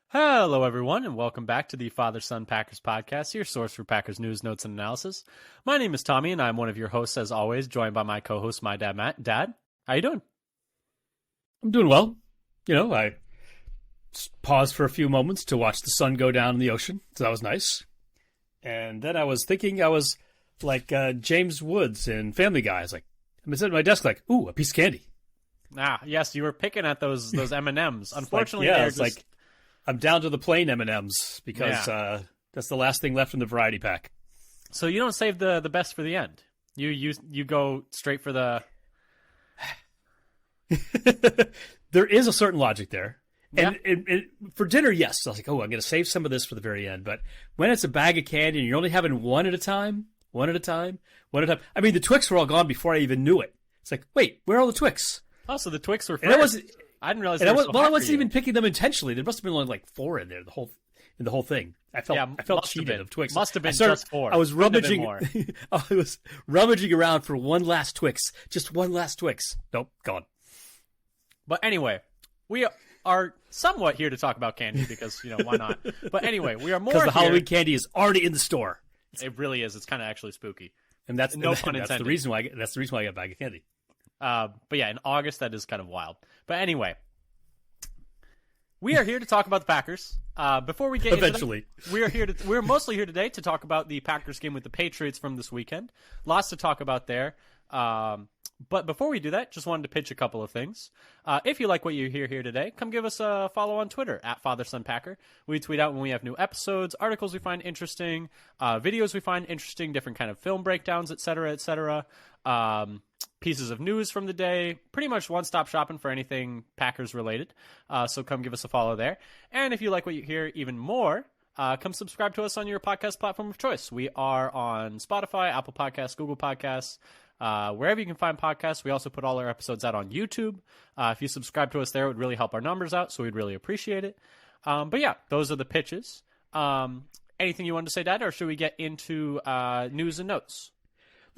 Hello, everyone, and welcome back to the Father-Son Packers podcast, your source for Packers news, notes, and analysis. My name is Tommy, and I'm one of your hosts, as always, joined by my co-host, my dad, Matt. Dad, how you doing? I'm doing well. I paused for a few moments to watch the sun go down in the ocean, so that was nice. And then I was thinking I was like James Woods in Family Guy. I was like, I'm sitting at my desk like, ooh, a piece of candy. Ah, yes, you were picking at those M&Ms. Unfortunately, it's like I'm down to the plain M&Ms because that's the last thing left in the variety pack. So you don't save the best for the end. You go straight for the. There is a certain logic there. Yeah. And for dinner, yes. I was like, I'm going to save some of this for the very end. But when it's a bag of candy and you're only having one at a time. I mean, the Twix were all gone before I even knew it. It's like, wait, where are all the Twix? Oh, so the Twix were first. I didn't realize. I wasn't even picking them intentionally. There must have been only like 4 in there. The whole thing. I felt cheated of Twix. Must have been just 4. I was rummaging. I was rummaging around for one last Twix. Just one last Twix. Nope, gone. But anyway, we are somewhat here to talk about candy because why not? But anyway, we are more because the Halloween candy is already in the store. It really is. It's kind of actually spooky. And that's the reason why I got a bag of candy. But yeah, in August, that is kind of wild. But anyway, we are here to talk about the Packers. Before we get eventually, we're mostly here today to talk about the Packers game with the Patriots from this weekend. Lots to talk about there. But before we do that, just wanted to pitch a couple of things. If you like what you hear here today, come give us a follow on Twitter at FatherSonPacker. We tweet out when we have new episodes, articles we find interesting, videos we find interesting, different kind of film breakdowns, etc., pieces of news from the day, pretty much one-stop shopping for anything Packers related. So come give us a follow there. And if you like what you hear even more, come subscribe to us on your podcast platform of choice. We are on Spotify, Apple Podcasts, Google Podcasts, wherever you can find podcasts. We also put all our episodes out on YouTube. If you subscribe to us there, it would really help our numbers out, so we'd really appreciate it. But yeah, those are the pitches. Anything you wanted to say, Dad, or should we get into news and notes?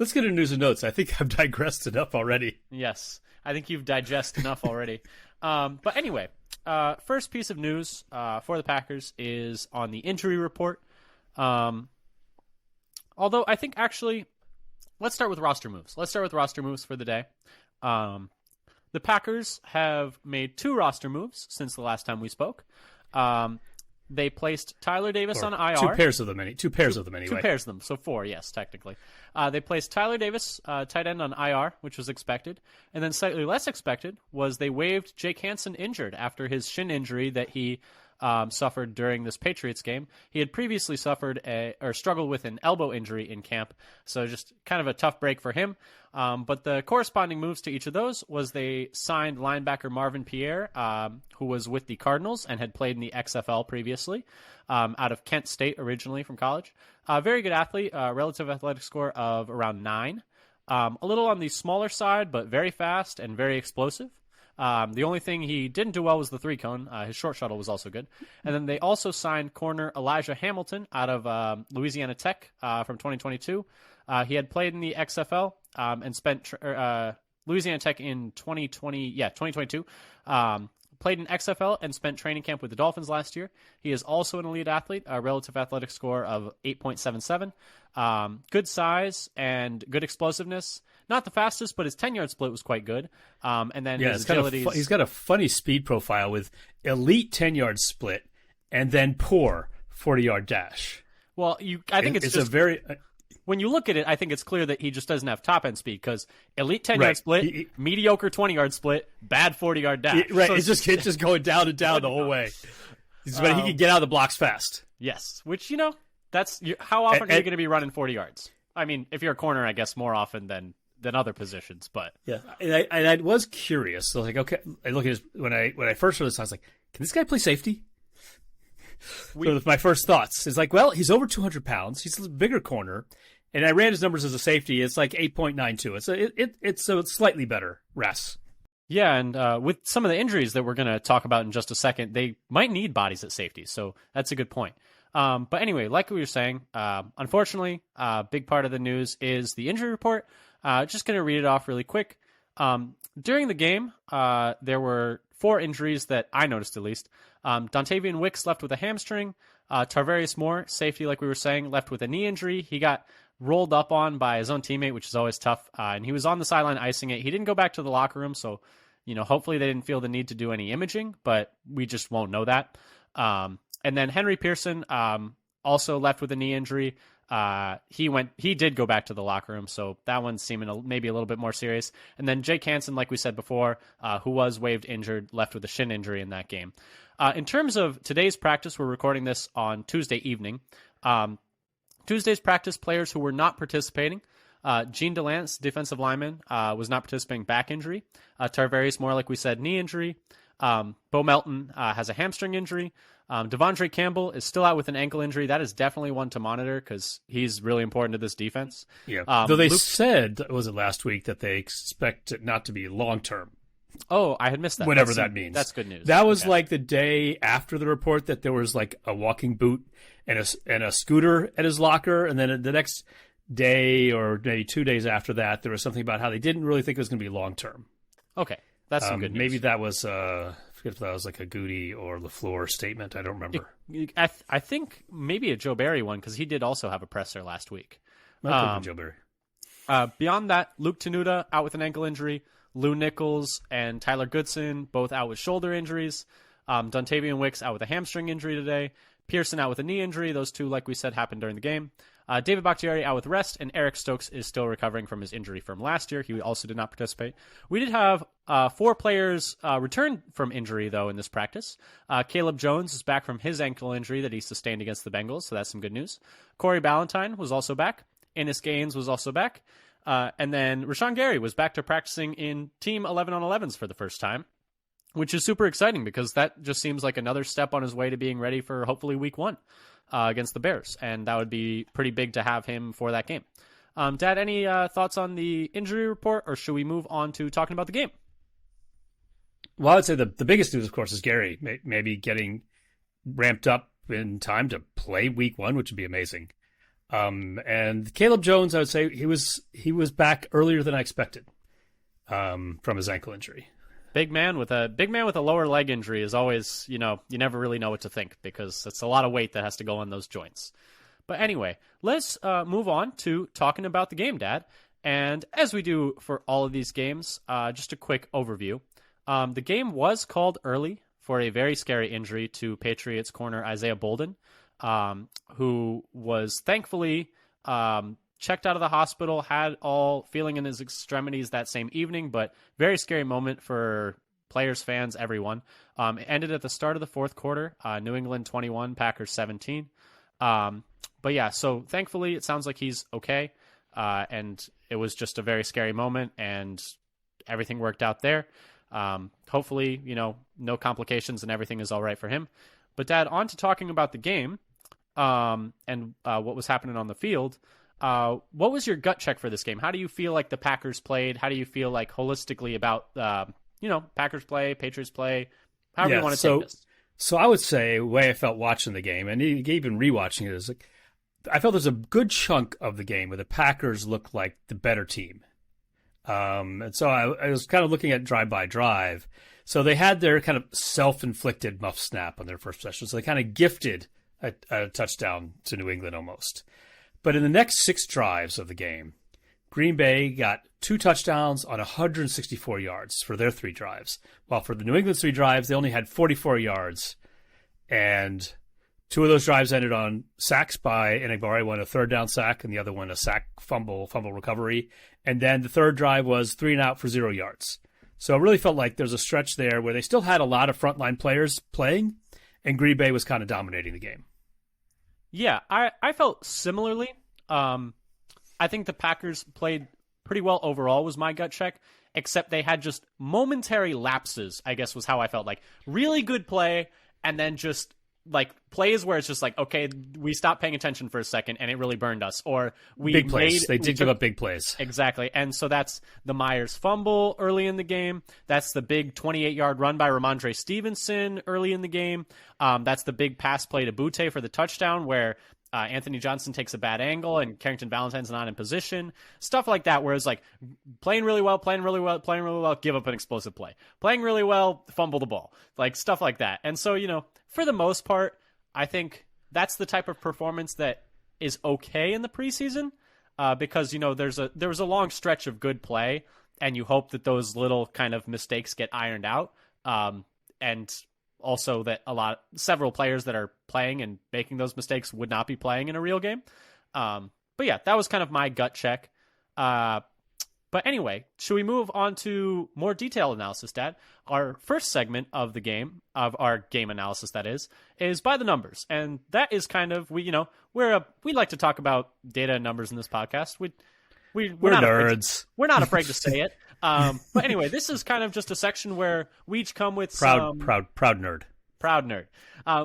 Let's get into news and notes. I think I've digressed enough already. Yes, I think you've digested enough already. But anyway, first piece of news for the Packers is on the injury report. Although I think actually, let's start with roster moves. For the day. The Packers have made 2 roster moves since the last time we spoke. They placed Tyler Davis on IR. 2 pairs of them anyway. 2 pairs of them, so 4, yes, technically. They placed Tyler Davis, tight end, on IR, which was expected. And then slightly less expected was they waived Jake Hansen injured after his shin injury that he suffered during this Patriots game. He had previously struggled with an elbow injury in camp, so just kind of a tough break for him. But the corresponding moves to each of those was they signed linebacker Marvin Pierre, who was with the Cardinals and had played in the XFL previously, out of Kent State originally from college. Very good athlete, relative athletic score of around 9. A little on the smaller side, but very fast and very explosive. The only thing he didn't do well was the 3-cone. His short shuttle was also good. And then they also signed corner Elijah Hamilton out of Louisiana Tech from 2022. He had played in the XFL and spent Louisiana Tech in 2022. Played in XFL and spent training camp with the Dolphins last year. He is also an elite athlete, a relative athletic score of 8.77. Good size and good explosiveness. Not the fastest, but his 10-yard split was quite good. And then his agility. He's got a funny speed profile with elite 10-yard split and then poor 40-yard dash. Well, I think it's just a very. When you look at it, I think it's clear that he just doesn't have top-end speed because elite 10-yard split, mediocre 20-yard split, bad 40-yard dash. Right, so it's just going down and down the whole way. But he can get out of the blocks fast. Yes, which, that's how often are you going to be running 40 yards? I mean, if you're a corner, I guess more often than other positions, but yeah. And I was curious. So I was like, okay, I look at his when I first heard this, I was like, can this guy play safety? So my first thoughts is like, well, he's over 200 pounds. He's a bigger corner. And I ran his numbers as a safety. It's like 8.92. It's slightly better RAS. Yeah, and with some of the injuries that we're going to talk about in just a second, they might need bodies at safety. So that's a good point. But anyway, like we were saying, unfortunately, a big part of the news is the injury report. Just going to read it off really quick. During the game, there were 4 injuries that I noticed at least. Dontavian Wicks left with a hamstring. Tarvarius Moore, safety, like we were saying, left with a knee injury. He got rolled up on by his own teammate, which is always tough. And he was on the sideline icing it. He didn't go back to the locker room, so hopefully they didn't feel the need to do any imaging, but we just won't know that. And then Henry Pearson also left with a knee injury. He did go back to the locker room, so that one's seeming maybe a little bit more serious. And then Jake Hansen, like we said before, who was waived injured, left with a shin injury in that game. In terms of today's practice, we're recording this on Tuesday evening. Tuesday's practice, players who were not participating. Gene DeLance, defensive lineman, was not participating, back injury. Tarvarius Moore, like we said, knee injury. Bo Melton has a hamstring injury. Devondre Campbell is still out with an ankle injury. That is definitely one to monitor because he's really important to this defense. Yeah. Though they said, was it last week, that they expect it not to be long-term. Oh, I had missed that. Whatever that means. That's good news. That was like the day after the report that there was like a walking boot and a scooter at his locker. And then the next day or maybe 2 days after that, there was something about how they didn't really think it was going to be long-term. Okay. That's some good news. Maybe that was, I forget if that was like a Goody or LaFleur statement. I don't remember. I think maybe a Joe Barry one because he did also have a presser last week. Joe Barry. Beyond that, Luke Tenuta out with an ankle injury. Lou Nichols and Tyler Goodson both out with shoulder injuries. Dontavian Wicks out with a hamstring injury today. Pearson out with a knee injury. Those two, like we said, happened during the game. David Bakhtiari out with rest, and Eric Stokes is still recovering from his injury from last year. He also did not participate. We did have 4 players return from injury, though, in this practice. Caleb Jones is back from his ankle injury that he sustained against the Bengals, so that's some good news. Corey Ballantyne was also back. Ennis Gaines was also back. And then Rashawn Gary was back to practicing in Team 11-on-11s for the first time, which is super exciting because that just seems like another step on his way to being ready for hopefully Week 1 against the Bears. And that would be pretty big to have him for that game. Dad, any thoughts on the injury report, or should we move on to talking about the game? Well, I would say the biggest news, of course, is Gary maybe getting ramped up in time to play Week 1, which would be amazing. And Caleb Jones, I would say he was back earlier than I expected from his ankle injury. Big man with a lower leg injury is always, you never really know what to think because it's a lot of weight that has to go on those joints. But anyway, let's move on to talking about the game, Dad. And as we do for all of these games, just a quick overview. The game was called early for a very scary injury to Patriots corner Isaiah Bolden, who was thankfully checked out of the hospital, had all feeling in his extremities that same evening, but very scary moment for players, fans, everyone. It ended at the start of the fourth quarter, New England 21, Packers 17. But yeah, so thankfully it sounds like he's okay, and it was just a very scary moment, and everything worked out there. Hopefully, no complications and everything is all right for him. But Dad, on to talking about the game and what was happening on the field. What was your gut check for this game? How do you feel like the Packers played? How do you feel like holistically about, Packers play, Patriots play? However you want to take this. So I would say the way I felt watching the game, and even rewatching it, is like I felt there's a good chunk of the game where the Packers looked like the better team. And so I was kind of looking at drive by drive. So they had their kind of self-inflicted muff snap on their first possession. So they kind of gifted a touchdown to New England almost. But in the next 6 drives of the game, Green Bay got 2 touchdowns on 164 yards for their 3 drives. While for the New England 3 drives, they only had 44 yards. And 2 of those drives ended on sacks by Enagbare, one a third down sack, and the other one a sack fumble recovery. And then the third drive was 3 and out for 0 yards. So it really felt like there's a stretch there where they still had a lot of frontline players playing, and Green Bay was kind of dominating the game. Yeah, I felt similarly. I think the Packers played pretty well overall was my gut check, except they had just momentary lapses, I guess was how I felt. Like, really good play, and then just like plays where it's just like, okay, we stopped paying attention for a second and it really burned us. Or big plays. They did give up big plays. Exactly. And so that's the Myers fumble early in the game. That's the big 28-yard run by Ramondre Stevenson early in the game. That's the big pass play to Butte for the touchdown where Anthony Johnson takes a bad angle and Carrington Valentine's not in position. Stuff like that, where it's like playing really well, give up an explosive play. Playing really well, fumble the ball. Like stuff like that. And so, for the most part, I think that's the type of performance that is okay in the preseason because, there was a long stretch of good play, and you hope that those little kind of mistakes get ironed out. And also that several players that are playing and making those mistakes would not be playing in a real game. But yeah, that was kind of my gut check. But anyway, should we move on to more detailed analysis, Dad? Our first segment of the game, of our game analysis, that is by the numbers. And that is kind of, we like to talk about data and numbers in this podcast. We're not nerds. We're not afraid to say it. But anyway, this is kind of just a section where we each come with proud nerd. Proud nerd.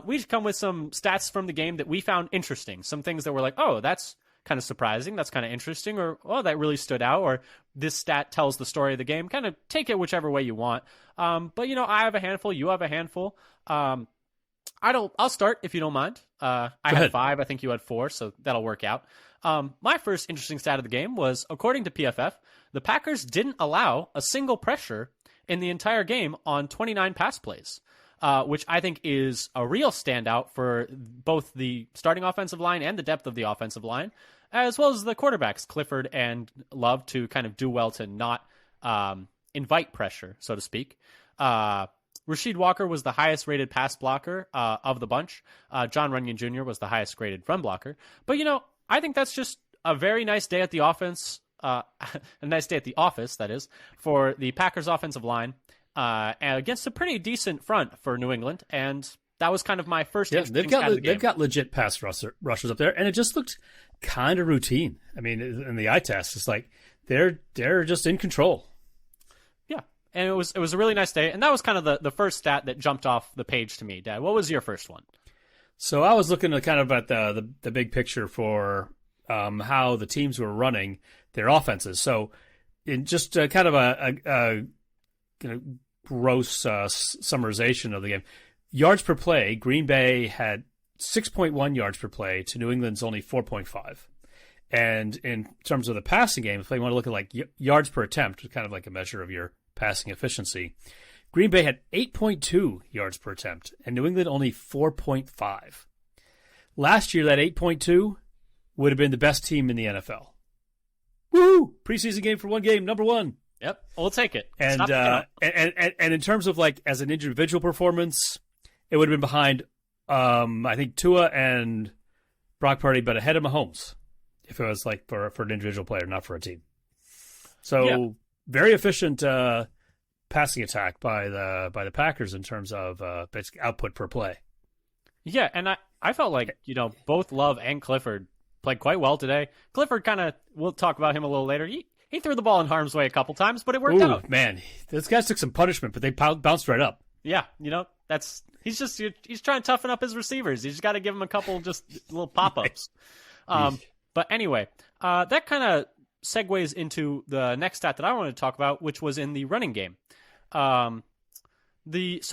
We each come with some stats from the game that we found interesting. Some things that were like, oh, that's kind of surprising. That's kind of interesting. Or, oh, that really stood out. Or this stat tells the story of the game. Kind of take it whichever way you want. But, I have a handful. You have a handful. I'll start if you don't mind. I had 5. I think you had 4. So that'll work out. My first interesting stat of the game was, according to PFF, the Packers didn't allow a single pressure in the entire game on 29 pass plays, which I think is a real standout for both the starting offensive line and the depth of the offensive line, as well as the quarterbacks, Clifford and Love, to kind of do well to not invite pressure, so to speak. Rasheed Walker was the highest rated pass blocker of the bunch. John Runyon Jr. was the highest graded run blocker. But, I think that's just a very nice day at the offense, a nice day at the office, that is, for the Packers offensive line against a pretty decent front for New England. And that was kind of my first. Yeah, they've got legit pass rushers up there, and it just looked kind of routine. I mean, in the eye test, it's like they're just in control. Yeah, and it was a really nice day, and that was kind of the first stat that jumped off the page to me. Dad, what was your first one? So I was looking at kind of at the big picture for how the teams were running their offenses. So in just kind of a gross summarization of the game, yards per play, Green Bay had 6.1 yards per play to New England's only 4.5. And in terms of the passing game, if you want to look at like yards per attempt, kind of like a measure of your passing efficiency, Green Bay had 8.2 yards per attempt, and New England only 4.5. Last year, that 8.2 would have been the best team in the NFL. Woo! Preseason game for one game, number 1. Yep, we'll take it. And in terms of like as an individual performance, it would have been behind, I think, Tua and Brock Purdy, but ahead of Mahomes, if it was like for an individual player, not for a team. So very efficient passing attack by the Packers in terms of basic output per play. Yeah, and I felt like, both Love and Clifford played quite well today. Clifford we'll talk about him a little later. He threw the ball in harm's way a couple times, but it worked out. Man, those guys took some punishment, but they bounced right up. Yeah, he's trying to toughen up his receivers. You just got to give him a couple just little pop-ups. But anyway, that kind of segues into the next stat that I wanted to talk about, which was in the running game. So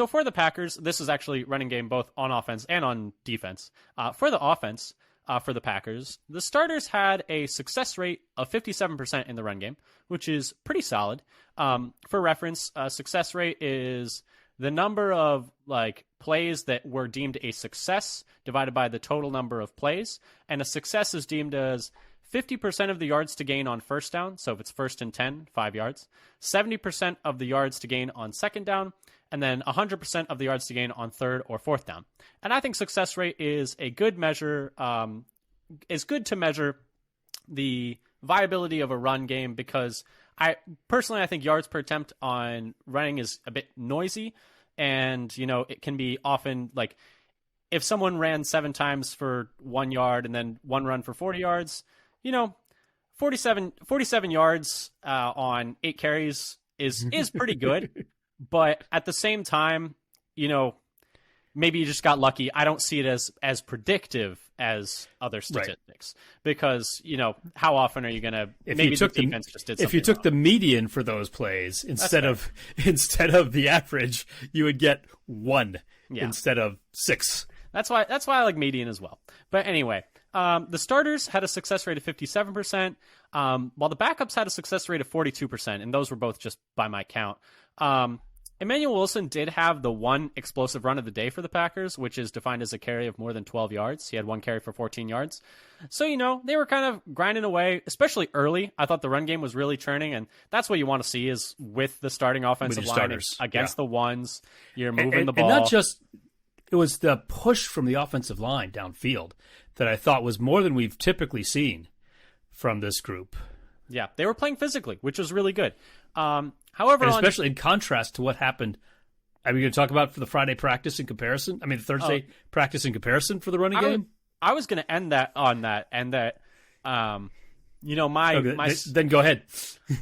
for the Packers, this is actually running game both on offense and on defense. For the offense, for the Packers, the starters had a success rate of 57% in the run game, which is pretty solid. For reference, success rate is the number of plays that were deemed a success divided by the total number of plays, and a success is deemed as 50% of the yards to gain on first down, so if it's 1st and 10, 5 yards, 70% of the yards to gain on second down, and then 100% of the yards to gain on 3rd or 4th down. And I think success rate is a good measure, is good to measure the viability of a run game, because I think yards per attempt on running is a bit noisy, and it can be often like if someone ran 7 times for 1 yard and then 1 run for 40 yards, 47 yards on 8 carries is pretty good. But at the same time, maybe you just got lucky. I don't see it as predictive as other statistics, right? Because how often are you going to? Maybe the defense just did something if you took wrong. The median for those plays instead of the average, you would get 1 instead of 6. That's why I like median as well. But anyway, The starters had a success rate of 57%, while the backups had a success rate of 42%, and those were both just by my count. Emmanuel Wilson did have the one explosive run of the day for the Packers, which is defined as a carry of more than 12 yards. He had one carry for 14 yards. So, they were kind of grinding away, especially early. I thought the run game was really churning, and that's what you want to see is with the starting offensive line against the ones, you're moving the ball. And not just, it was the push from the offensive line downfield that I thought was more than we've typically seen from this group. Yeah, they were playing physically, which was really good. However, and especially in contrast to what happened. Are we going to talk about for the Friday practice in comparison? I mean, the Thursday practice in comparison for the running game? I was going to end that on that, and that, then go ahead.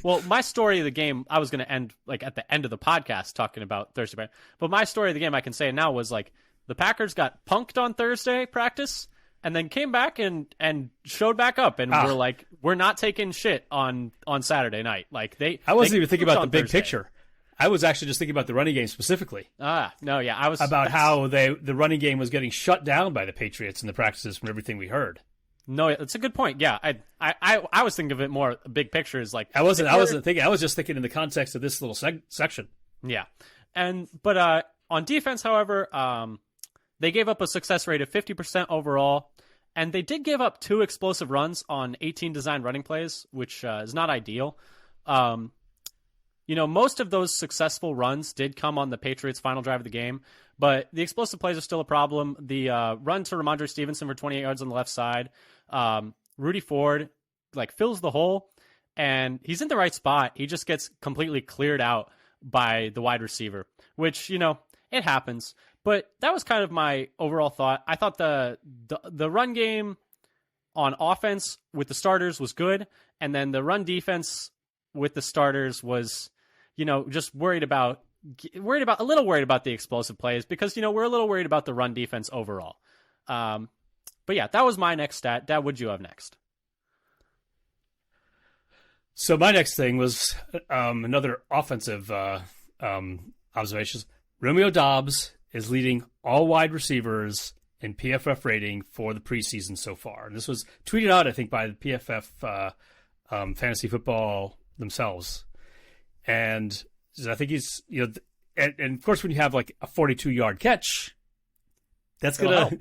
Well, my story of the game, I was going to end like at the end of the podcast talking about Thursday, but my story of the game, I can say now, was like the Packers got punked on Thursday practice, and then came back and showed back up, and were like, we're not taking shit on Saturday night. Like I wasn't even thinking about the big picture. I was actually just thinking about the running game specifically. I was about how the running game was getting shut down by the Patriots in the practices from everything we heard. No, it's a good point. Yeah, I was thinking of it more big picture is like I wasn't thinking. I was just thinking in the context of this little section. Yeah, but on defense, however, they gave up a success rate of 50% overall, and they did give up 2 explosive runs on 18 designed running plays, which is not ideal. Most of those successful runs did come on the Patriots' final drive of the game, but the explosive plays are still a problem. The run to Ramondre Stevenson for 28 yards on the left side, Rudy Ford fills the hole, and he's in the right spot. He just gets completely cleared out by the wide receiver, which, it happens. But that was kind of my overall thought. I thought the run game on offense with the starters was good, and then the run defense with the starters was, just a little worried about the explosive plays because, we're a little worried about the run defense overall. But yeah, that was my next stat. Dad, what'd you have next? So my next thing was another offensive observations. Romeo Doubs is leading all wide receivers in PFF rating for the preseason so far. And this was tweeted out, I think, by the PFF fantasy football themselves. And I think he's, and of course, when you have like a 42-yard catch, that's gonna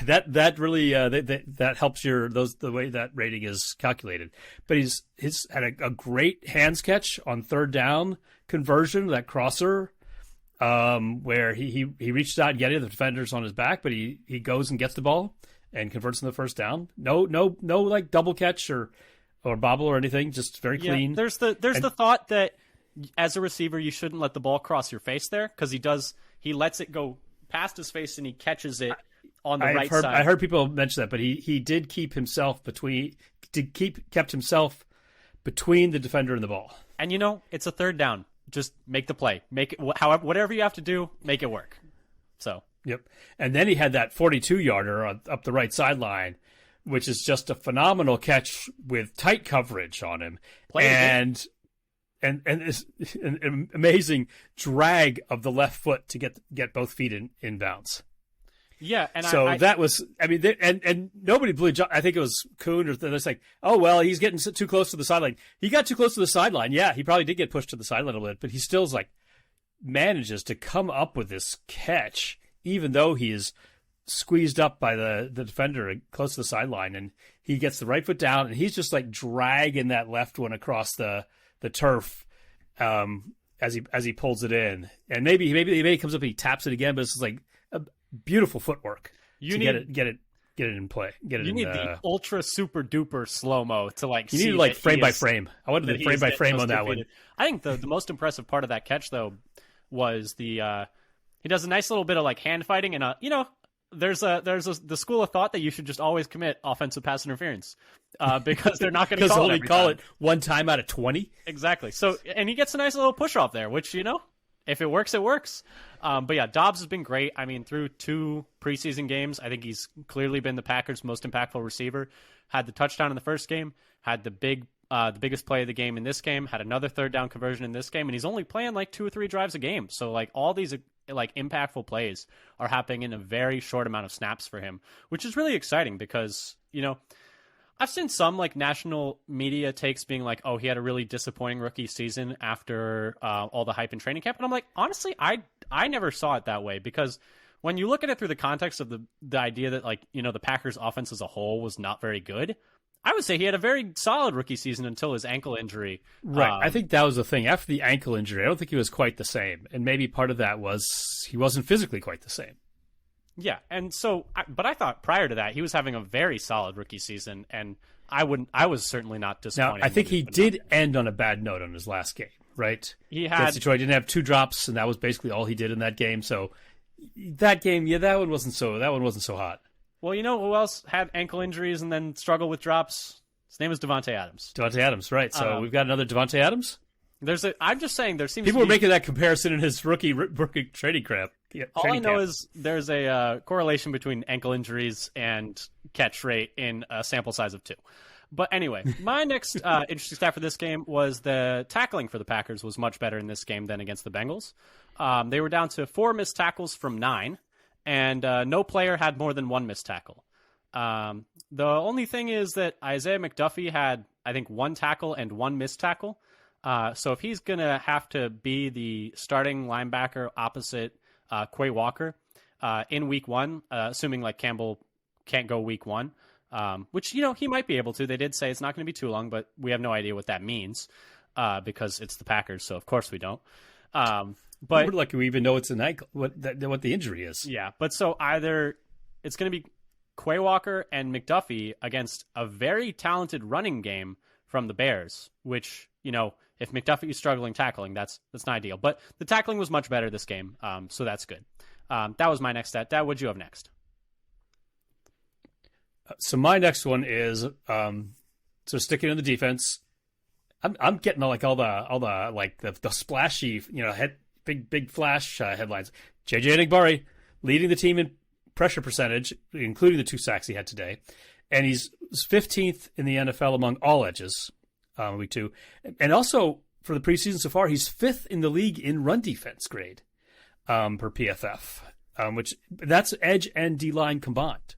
that really that helps the way that rating is calculated. But he's had a great hands catch on third down conversion, that crosser, where he reaches out and gets the defenders on his back, but he goes and gets the ball and converts in the first down. No like double catch or bobble or anything, just very clean. There's the thought that as a receiver you shouldn't let the ball cross your face there, because he lets it go past his face and he catches it on the right side. I heard people mention that, but he did kept himself between the defender and the ball. And it's a third down. Just make the play. Make it whatever you have to do, make it work. So yep. And then he had that 42-yarder up the right sideline, which is just a phenomenal catch with tight coverage on him, and an amazing drag of the left foot to get both feet in bounds. Yeah, and that was, and nobody believed. I think it was Kuhn, or they're like, oh well, he's getting too close to the sideline. He got too close to the sideline. Yeah, he probably did get pushed to the sideline a little bit, but he still manages to come up with this catch, even though he is squeezed up by the defender close to the sideline, and he gets the right foot down, and he's just dragging that left one across the turf as he pulls it in, and maybe he comes up and he taps it again, but it's a beautiful footwork to get it in play. You need the ultra super duper slow mo to You need frame by frame. I wanted the frame by frame on that one. I think the most impressive part of that catch though was he does a nice little bit of hand fighting, and there's the school of thought that you should just always commit offensive pass interference because they're not going to only call it one time out of 20. Exactly. So, and he gets a nice little push off there, which if it works, it works. But yeah, Doubs has been great. I mean, through 2 preseason games, I think he's clearly been the Packers' most impactful receiver. Had the touchdown in the first game, had the biggest play of the game in this game, had another third down conversion in this game, and he's only playing 2 or 3 drives a game. So all these impactful plays are happening in a very short amount of snaps for him, which is really exciting because I've seen some like national media takes being like, oh, he had a really disappointing rookie season after all the hype in training camp. And I'm like, honestly, I never saw it that way, because when you look at it through the context of the idea that like, the Packers offense as a whole was not very good, I would say he had a very solid rookie season until his ankle injury. Right. I think that was the thing. After the ankle injury, I don't think he was quite the same. And maybe part of that was he wasn't physically quite the same. Yeah, and so, but I thought prior to that he was having a very solid rookie season, and I was certainly not disappointed. Now, I think he did end on a bad note on his last game, right? He had against Detroit, didn't have 2 drops, and that was basically all he did in that game. So that game, that one wasn't so hot. Well, you know who else had ankle injuries and then struggled with drops? His name is Devontae Adams. Devontae Adams, right? So we've got another Devontae Adams. I'm just saying there seems people were making that comparison in his rookie trading crap. Yeah, all I know is there's a correlation between ankle injuries and catch rate in a sample size of 2. But anyway, my next interesting stat for this game was the tackling for the Packers was much better in this game than against the Bengals. They were down to 4 missed tackles from 9, and no player had more than 1 missed tackle. The only thing is that Isaiah McDuffie had, I think, 1 tackle and 1 missed tackle. So if he's going to have to be the starting linebacker opposite Quay Walker in week 1, assuming like Campbell can't go week 1, which, he might be able to. They did say it's not going to be too long, but we have no idea what that means because it's the Packers, so of course we don't. But we're lucky we even know it's an ankle, what the injury is. Yeah, but so either it's going to be Quay Walker and McDuffie against a very talented running game from the Bears, which, if McDuffie is struggling tackling, that's not ideal. But the tackling was much better this game, so that's good. That was my next stat. Dad, what'd you have next? So my next one is so sticking in the defense. I'm getting all the splashy, big flash headlines. JJ Enagbare leading the team in pressure percentage, including the 2 sacks he had today, and he's 15th in the NFL among all edges. Week 2. And also, for the preseason so far, he's 5th in the league in run defense grade per PFF, which that's edge and D-line combined.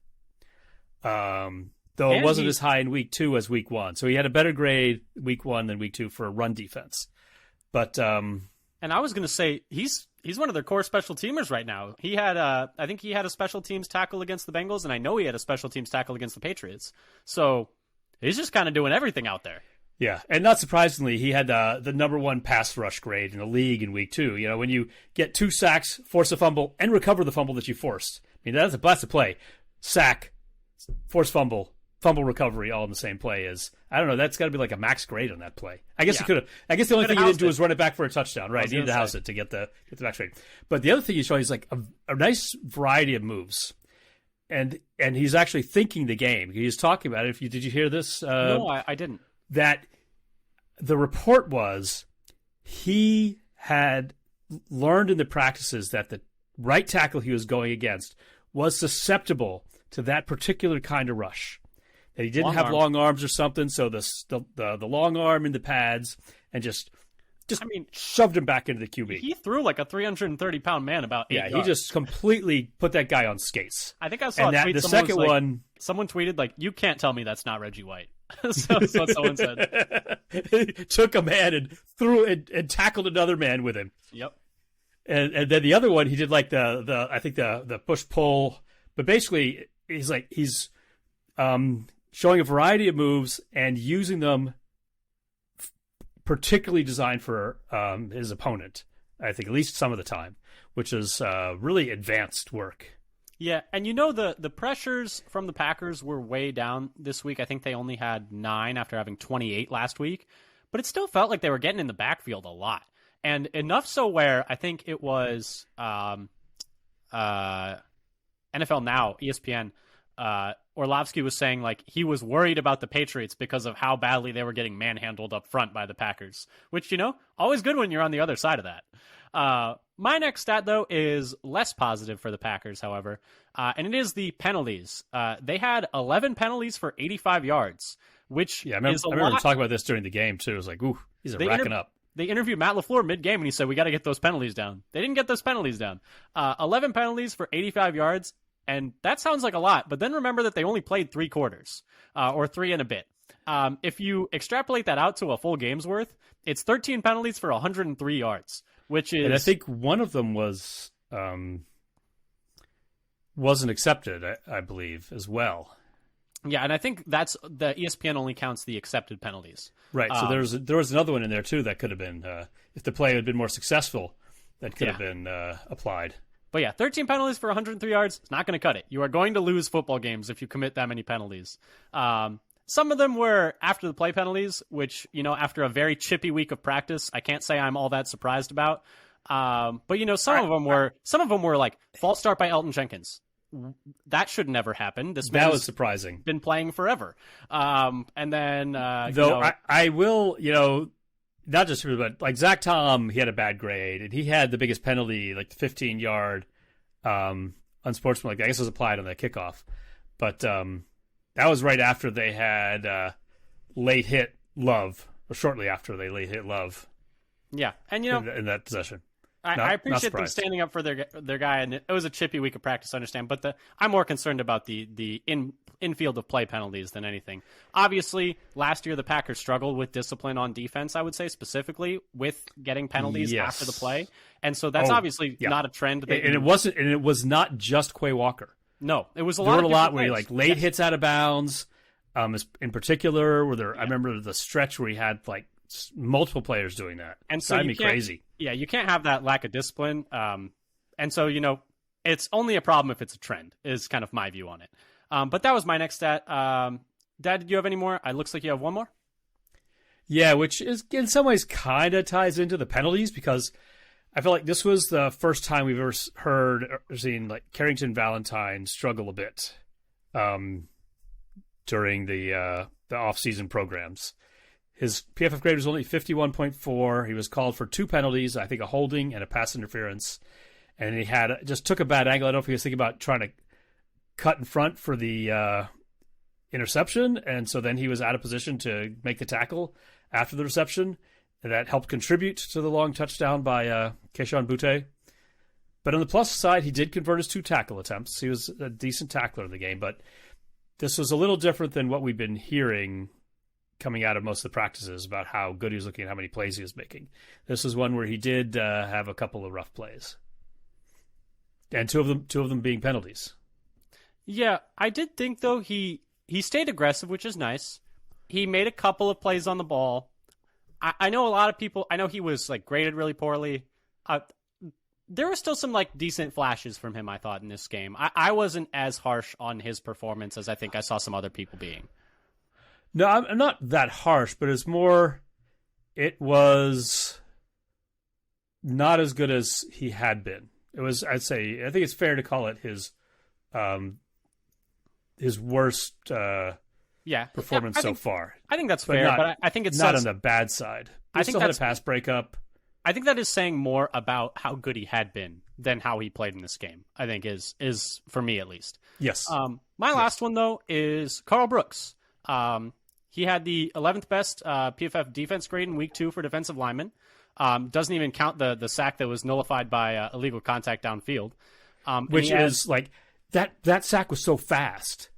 Though it wasn't as high in week 2 as week 1. So he had a better grade week 1 than week 2 for run defense. But and I was going to say, he's one of their core special teamers right now. He had I think he had a special teams tackle against the Bengals, and I know he had a special teams tackle against the Patriots. So he's just kind of doing everything out there. Yeah, and not surprisingly, he had the number 1 pass rush grade in the league in week 2. When you get 2 sacks, force a fumble, and recover the fumble that you forced. I mean, that's a play. Sack, force fumble, fumble recovery, all in the same play is, I don't know, that's got to be like a max grade on that play. I guess he could have. I guess the only thing he didn't do was run it back for a touchdown, right? He needed to house it to get the max grade. But the other thing he's showing is like a nice variety of moves. And he's actually thinking the game. He's talking about it. Did you hear this? No, I didn't. That the report was he had learned in the practices that the right tackle he was going against was susceptible to that particular kind of rush. That he didn't have long arms or something, so the long arm in the pads and just shoved him back into the QB. He threw like a 330-pound man about 8 yards. He just completely put that guy on skates. I think I saw a tweet. The second one, someone tweeted like, "You can't tell me that's not Reggie White." So that's what someone said. He took a man and threw and tackled another man with him. Yep. And then the other one, he did like the push pull, but basically he's showing a variety of moves and using them particularly designed for his opponent. I think at least some of the time, which is really advanced work. Yeah, and the pressures from the Packers were way down this week. I think they only had 9 after having 28 last week, but it still felt like they were getting in the backfield a lot. And enough so where I think it was NFL Now, ESPN, Orlovsky was saying like he was worried about the Patriots because of how badly they were getting manhandled up front by the Packers, which, always good when you're on the other side of that. My next stat, though, is less positive for the Packers, however, and it is the penalties. They had 11 penalties for 85 yards, which I remember talking about this during the game, too. It was like, ooh, these are racking up. They interviewed Matt LaFleur mid-game, and he said, we got to get those penalties down. They didn't get those penalties down. 11 penalties for 85 yards, And that sounds like a lot, but then remember that they only played 3 quarters, or 3 and a bit. If you extrapolate that out to a full game's worth, it's 13 penalties for 103 yards, which is... And I think one of them wasn't accepted, I believe, as well. Yeah, and I think that's the ESPN only counts the accepted penalties. Right. So there was another one in there too that could have been, if the play had been more successful, that could have been applied. But yeah, 13 penalties for 103 yards, it's not going to cut it. You are going to lose football games if you commit that many penalties. Some of them were after the play penalties, which, after a very chippy week of practice, I can't say I'm all that surprised about. But some of them were like false start by Elton Jenkins. That should never happen. That was surprising. Been playing forever. And then I will, not just but like Zach Tom, he had a bad grade, and he had the biggest penalty, like the 15-yard unsportsmanlike. I guess it was applied on the kickoff, but that was right after they had late hit Love, or shortly after they late hit Love. Yeah, and in that possession. I appreciate them standing up for their guy, and it was a chippy week of practice, I understand. But I'm more concerned about the infield of play penalties than anything. Obviously, last year the Packers struggled with discipline on defense, I would say, specifically with getting penalties after the play. And so that's obviously not a trend. And it was not just Quay Walker. No, it was a lot. There were a lot where he late hits out of bounds. In particular, I remember the stretch where he had multiple players doing that. And so me crazy. Yeah, you can't have that lack of discipline. And so, it's only a problem if it's a trend, is kind of my view on it. But that was my next stat. Dad, did you have any more? It looks like you have one more. Yeah, which is in some ways kind of ties into the penalties, because I feel like this was the first time we've ever heard or seen Carrington Valentine struggle a bit during the off-season programs. His PFF grade was only 51.4. He was called for 2 penalties, I think a holding and a pass interference. And he just took a bad angle. I don't know if he was thinking about trying to cut in front for the interception. And so then he was out of position to make the tackle after the reception. And that helped contribute to the long touchdown by Keyshawn Butte. But on the plus side, he did convert his 2 tackle attempts. He was a decent tackler in the game. But this was a little different than what we've been hearing coming out of most of the practices about how good he was looking and how many plays he was making. This was one where he did have a couple of rough plays, and two of them being penalties. Yeah, I did think though he stayed aggressive, which is nice. He made a couple of plays on the ball. I know a lot of people. I know he was graded really poorly. There were still some decent flashes from him, I thought, in this game. I wasn't as harsh on his performance as I think I saw some other people being. No, I'm not that harsh, but it was not as good as he had been. It was, I think it's fair to call it his worst performance so far. I think that's fair, but I think it's not on the bad side. He still had a pass breakup. I think that is saying more about how good he had been than how he played in this game, I think is for me at least. Yes. My last one, though, is Carl Brooks. He had the 11th best PFF defense grade in week 2 for defensive linemen. Doesn't even count the sack that was nullified by illegal contact downfield. Which is that sack was so fast.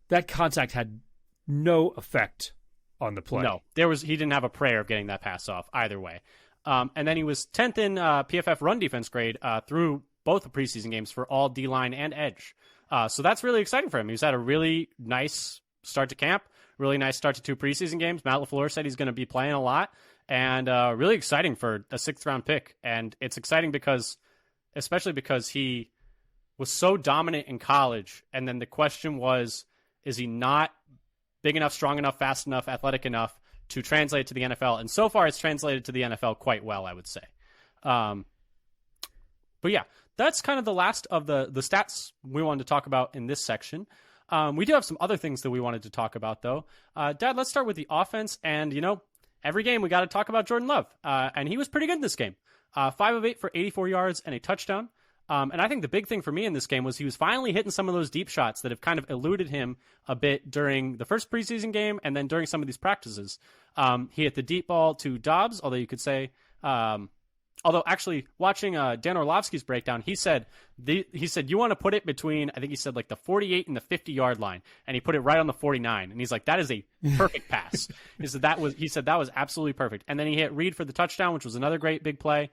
That contact had no effect on the play. No, he didn't have a prayer of getting that pass off either way. And then he was 10th in PFF run defense grade through both the preseason games for all D-line and edge. So that's really exciting for him. He's had a really nice start to camp. Really nice start to 2 preseason games. Matt LaFleur said he's going to be playing a lot, and really exciting for a 6th-round pick. And it's exciting especially because he was so dominant in college, and then the question was, is he not big enough, strong enough, fast enough, athletic enough to translate to the NFL? And so far, it's translated to the NFL quite well, I would say. But yeah, that's kind of the last of the stats we wanted to talk about in this section. We do have some other things that we wanted to talk about, though. Dad, let's start with the offense. And, every game we got to talk about Jordan Love. And he was pretty good in this game. 5 of 8 for 84 yards and a touchdown. And I think the big thing for me in this game was he was finally hitting some of those deep shots that have kind of eluded him a bit during the first preseason game and then during some of these practices. He hit the deep ball to Dobbs, although you could say Although actually watching Dan Orlovsky's breakdown, he said you want to put it between, I think he said like the 48 and the 50-yard line, and he put it right on the 49, and he's like, that is a perfect pass. He said that was absolutely perfect. And then he hit Reed for the touchdown, which was another great big play.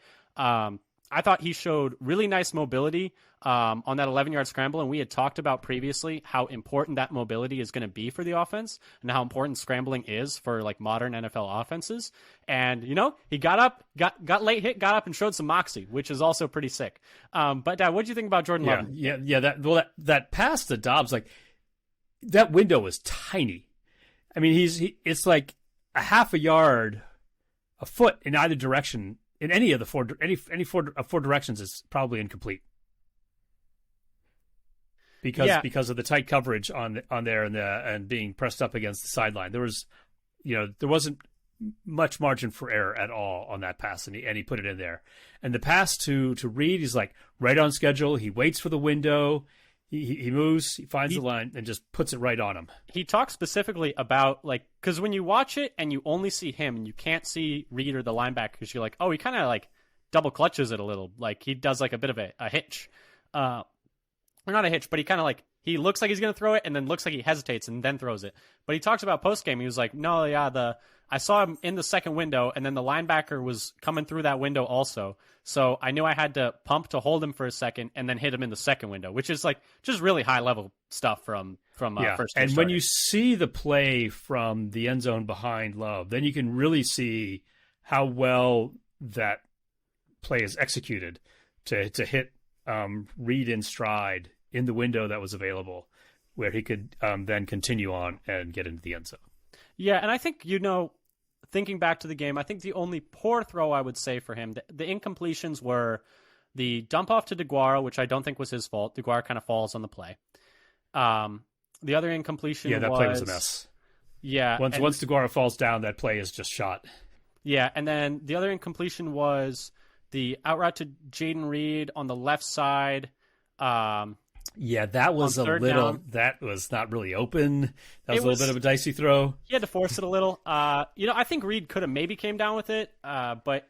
I thought he showed really nice mobility on that 11-yard scramble, and we had talked about previously how important that mobility is going to be for the offense and how important scrambling is for like modern NFL offenses. And, he got up, got late hit, got up and showed some moxie, which is also pretty sick. But Dad, what do you think about Jordan Love? Yeah. That pass to Dobbs, like that window was tiny. I mean, it's like a half a yard, a foot in either direction. In any of the four directions is probably incomplete because of the tight coverage on there and being pressed up against the sideline. There wasn't much margin for error at all on that pass, and he put it in there. And the pass to Reed is like right on schedule. He waits for the window. He moves, he finds the line, and just puts it right on him. He talks specifically about, like, because when you watch it and you only see him and you can't see Reed or the linebacker, because you're like, oh, he kind of, like, double clutches it a little. Like, he does, like, a bit of a hitch. Or not a hitch, but he kind of, like, he looks like he's going to throw it and then looks like he hesitates and then throws it. But he talks about post-game. He was like, no, yeah, I saw him in the second window, and then the linebacker was coming through that window also. So I knew I had to pump to hold him for a second and then hit him in the second window, which is like just really high level stuff from first. And when you see the play from the end zone behind Love, then you can really see how well that play is executed to hit Reed in stride in the window that was available, where he could then continue on and get into the end zone. Yeah, and I think, thinking back to the game, I think the only poor throw I would say for him, the incompletions were the dump off to DeGuara, which I don't think was his fault. DeGuara kind of falls on the play. The other incompletion that play was a mess. Yeah. Once DeGuara falls down, that play is just shot. Yeah, and then the other incompletion was the out route to Jaden Reed on the left side. That was that was not really open. That was a little bit of a dicey throw. He had to force it a little. I think Reed could have maybe came down with it, but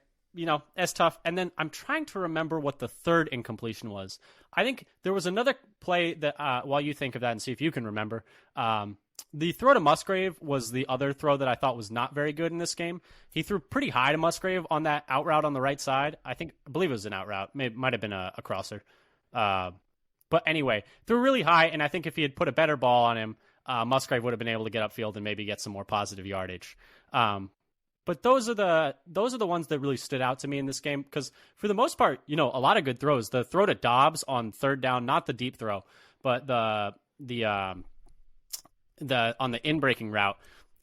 that's tough. And then I'm trying to remember what the third incompletion was. I think there was another play that, while you think of that and see if you can remember, the throw to Musgrave was the other throw that I thought was not very good in this game. He threw pretty high to Musgrave on that out route on the right side. I believe it was an out route. Might have been a crosser. But anyway, threw really high, and I think if he had put a better ball on him, Musgrave would have been able to get upfield and maybe get some more positive yardage. But those are the ones that really stood out to me in this game, because for the most part, a lot of good throws. The throw to Dobbs on third down, not the deep throw, but the on the in-breaking route,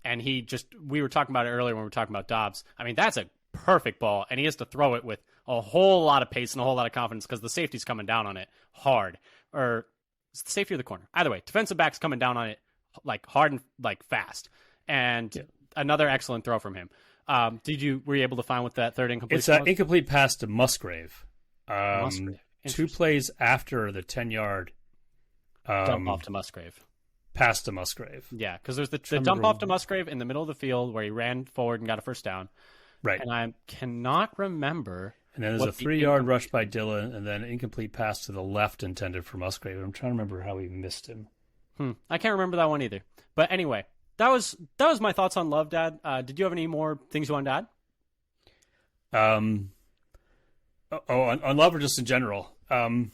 and we were talking about it earlier when we were talking about Dobbs. I mean, that's a perfect ball, and he has to throw it with a whole lot of pace and a whole lot of confidence because the safety's coming down on it hard. Or is it the safety or the corner? Either way, defensive back's coming down on it like hard and like fast. And another excellent throw from him. Were you able to find what that third incompletion was? It's an incomplete pass to Musgrave. 2 plays after the 10-yard dump off to Musgrave. Pass to Musgrave. Yeah, because there's the dump off to Musgrave in the middle of the field where he ran forward and got a first down. Right. And I cannot remember. And then there's a 3-yard rush by Dillon, and then an incomplete pass to the left intended for Musgrave. I'm trying to remember how he missed him. I can't remember that one either. But anyway, that was my thoughts on Love, Dad. Did you have any more things you wanted to add? On Love or just in general? I'll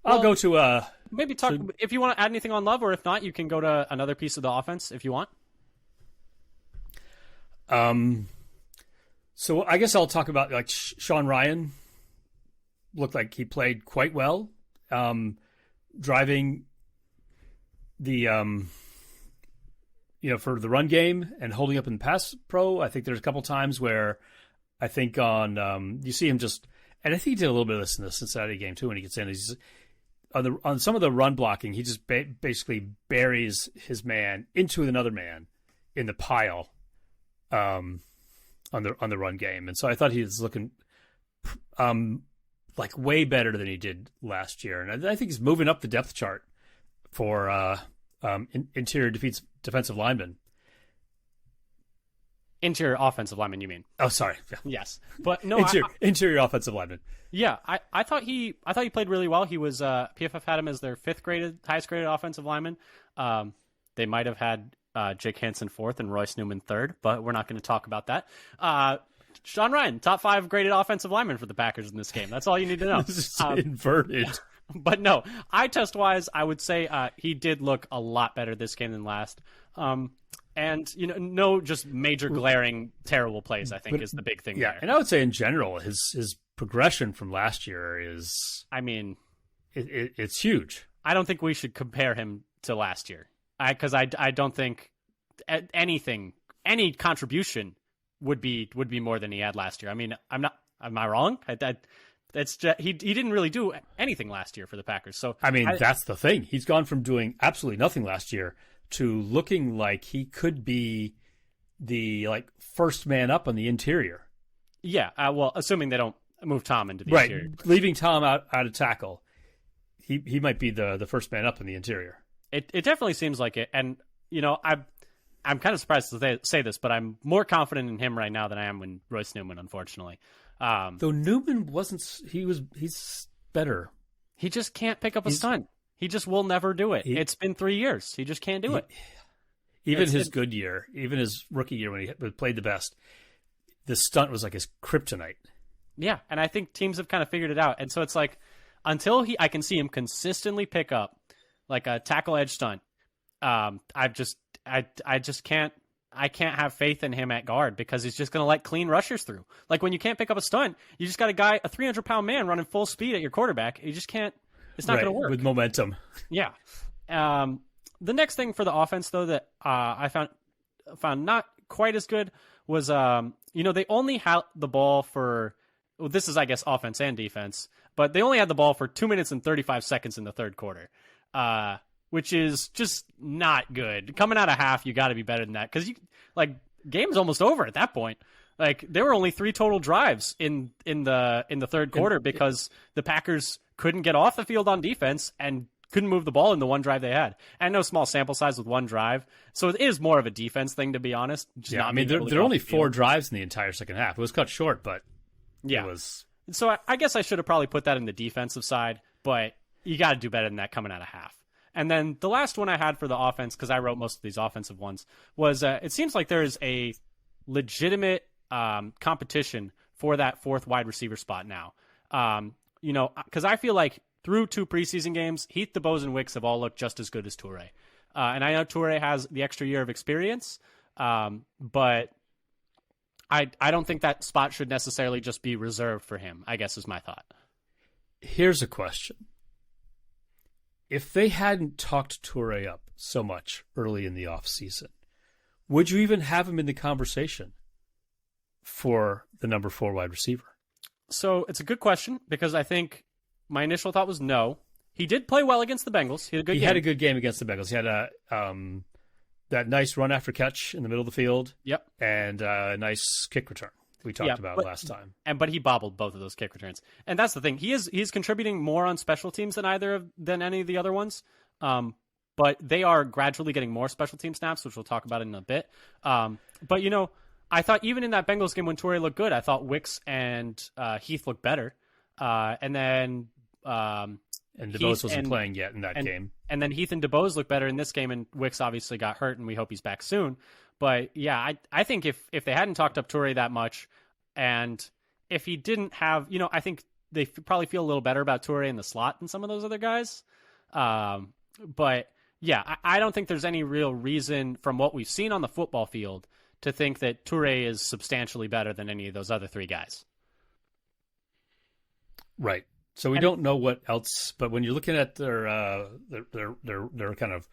go to maybe talk if you want to add anything on Love, or if not, you can go to another piece of the offense if you want. So I guess I'll talk about like Sean Ryan. Looked like he played quite well, driving the for the run game and holding up in pass pro. I think there's a couple times where I think on you see him just, and I think he did a little bit of this in the Cincinnati game too when he gets in. He's on some of the run blocking, he just basically buries his man into another man in the pile. On the run game, and so I thought he was looking like way better than he did last year, and I think he's moving up the depth chart for interior defensive linemen. Interior offensive lineman, you mean? Oh, sorry. Yeah. Yes, but no, Interior offensive lineman. yeah, I thought he played really well. He was PFF had him as their highest graded offensive lineman. They might have had Jake Hansen fourth and Royce Newman third, but we're not going to talk about that. Sean Ryan, top 5 graded offensive lineman for the Packers in this game. That's all you need to know. This is inverted. But no, eye test wise, I would say he did look a lot better this game than last. And no, just major glaring terrible plays, I think, is the big thing. Yeah, there. and I would say in general, his progression from last year is, I mean, it's huge. I don't think we should compare him to last year, because I don't think any contribution would be more than he had last year. I mean, am I wrong? That's just, he didn't really do anything last year for the Packers. So I mean, that's the thing. He's gone from doing absolutely nothing last year to looking like he could be the first man up on the interior. Yeah, well, assuming they don't move Tom into the interior. Leaving Tom out of tackle, he might be the first man up in the interior. It definitely seems like it, and I'm kind of surprised to say this, but I'm more confident in him right now than I am in Royce Newman, unfortunately. Though Newman wasn't, he's better. He just can't pick up a stunt. He just will never do it. It's been 3 years. He just can't do it. Even his good year, even his rookie year when he played the best, the stunt was like his kryptonite. Yeah, and I think teams have kind of figured it out. And so it's like, until I can see him consistently pick up like a tackle edge stunt, I just can't have faith in him at guard, because he's just going to let clean rushers through. Like, when you can't pick up a stunt, you just got a 300-pound man running full speed at your quarterback. You just can't. It's not going to work with momentum. Yeah. The next thing for the offense, though, that I found not quite as good was, they only had the ball for. Well, this is, I guess, offense and defense, but they only had the ball for 2 minutes and 35 seconds in the third quarter, which is just not good. Coming out of half, you got to be better than that, because game's almost over at that point. Like, there were only 3 total drives in the third quarter because the Packers couldn't get off the field on defense and couldn't move the ball in the one drive they had. And no small sample size with one drive, so it is more of a defense thing, to be honest. Yeah, I mean, there are only 4 drives in the entire second half. It was cut short, but yeah, it was. So I guess I should have probably put that in the defensive side, but you got to do better than that coming out of half. And then the last one I had for the offense, because I wrote most of these offensive ones, was it seems like there is a legitimate competition for that 4th wide receiver spot now. Because I feel like through 2 preseason games, Heath, DeBose, and Wicks have all looked just as good as Toure. And I know Toure has the extra year of experience, but I don't think that spot should necessarily just be reserved for him, I guess is my thought. Here's a question. If they hadn't talked Toure up so much early in the offseason, would you even have him in the conversation for the number 4 wide receiver? So it's a good question, because I think my initial thought was no. He did play well against the Bengals. He had a good game against the Bengals. He had that nice run after catch in the middle of the field. Yep. And a nice kick return we talked about last time. But he bobbled both of those kick returns. And that's the thing. He's contributing more on special teams than any of the other ones. But they are gradually getting more special team snaps, which we'll talk about in a bit. But I thought even in that Bengals game when Toure looked good, I thought Wicks and Heath looked better. And then and DeBose wasn't playing yet in that game. And then Heath and DeBose look better in this game, and Wicks obviously got hurt, and we hope he's back soon. But yeah, I think if they hadn't talked up Toure that much, and if he didn't have, I think they probably feel a little better about Toure in the slot than some of those other guys. But yeah, I don't think there's any real reason from what we've seen on the football field to think that Toure is substantially better than any of those other 3 guys. Right. So we don't know what else, but when you're looking at their kind of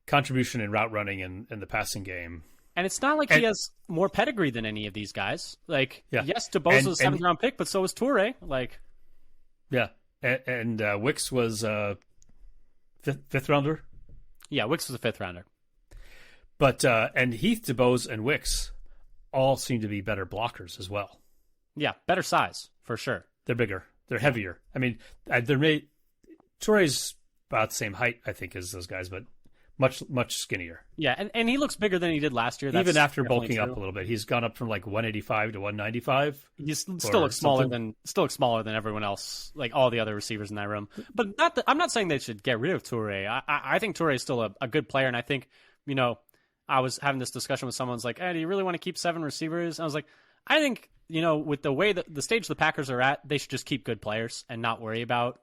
contribution in route running and the passing game. And it's not like he has more pedigree than any of these guys. Like, yes, DeBose was a 7th-round pick, but so was Toure. Like, yeah, and Wicks was a fifth rounder. Yeah, Wicks was a 5th-rounder. But and Heath, DeBose, and Wicks all seem to be better blockers as well. Yeah, better size for sure. They're bigger. They're heavier. I mean, Toure's about the same height, I think, as those guys, but much skinnier. Yeah, and he looks bigger than he did last year. Even after bulking up a little bit, he's gone up from like 185 to 195. He still looks smaller than everyone else, like all the other receivers in that room. But I'm not saying they should get rid of Toure. I think Toure is still a good player, and I think, I was having this discussion with someone who's like, hey, do you really want to keep 7 receivers? I was like, I think, with the way that the stage the Packers are at, they should just keep good players and not worry about,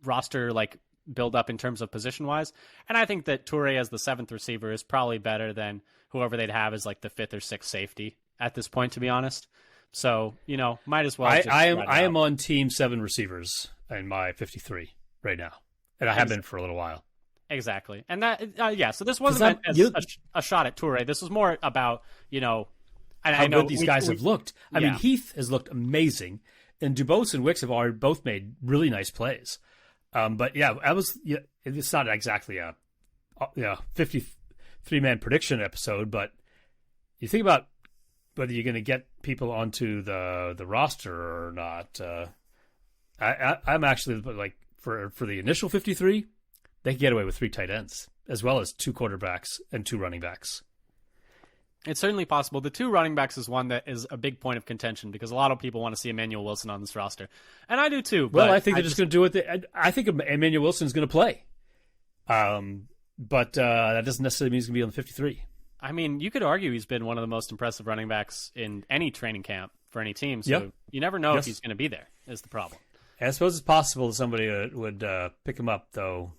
roster like build up in terms of position wise. And I think that Toure as the 7th receiver is probably better than whoever they'd have as like the 5th or 6th safety at this point, to be honest. So, might as well. I am on team 7 receivers in my 53 right now. And I have been for a little while. Exactly. And that, so this wasn't a shot at Toure. This was more about, how good these guys have looked. I mean, Heath has looked amazing, and Dubose and Wicks have already both made really nice plays. But it's not exactly a 53-man prediction episode, but you think about whether you're going to get people onto the roster or not. I'm actually like for the initial 53, they can get away with 3 tight ends as well as 2 quarterbacks and 2 running backs. It's certainly possible. The 2 running backs is one that is a big point of contention because a lot of people want to see Emmanuel Wilson on this roster. And I do too. Well, I think they're just going to do it. I think Emmanuel Wilson is going to play. But that doesn't necessarily mean he's going to be on the 53. I mean, you could argue he's been one of the most impressive running backs in any training camp for any team. So you never know if he's going to be there is the problem. I suppose it's possible that somebody would pick him up, though.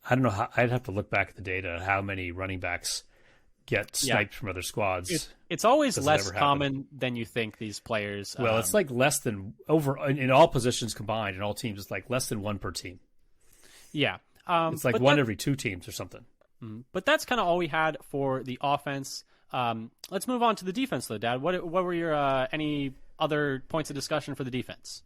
I don't know how. I'd have to look back at the data how many running backs get sniped from other squads. It's always less common than you think, these players. Well, it's like less than in all positions combined in all teams. It's like less than 1 per team. Yeah. It's like 1 every 2 teams or something. But that's kind of all we had for the offense. Let's move on to the defense, though, Dad. What were your any other points of discussion for the defense?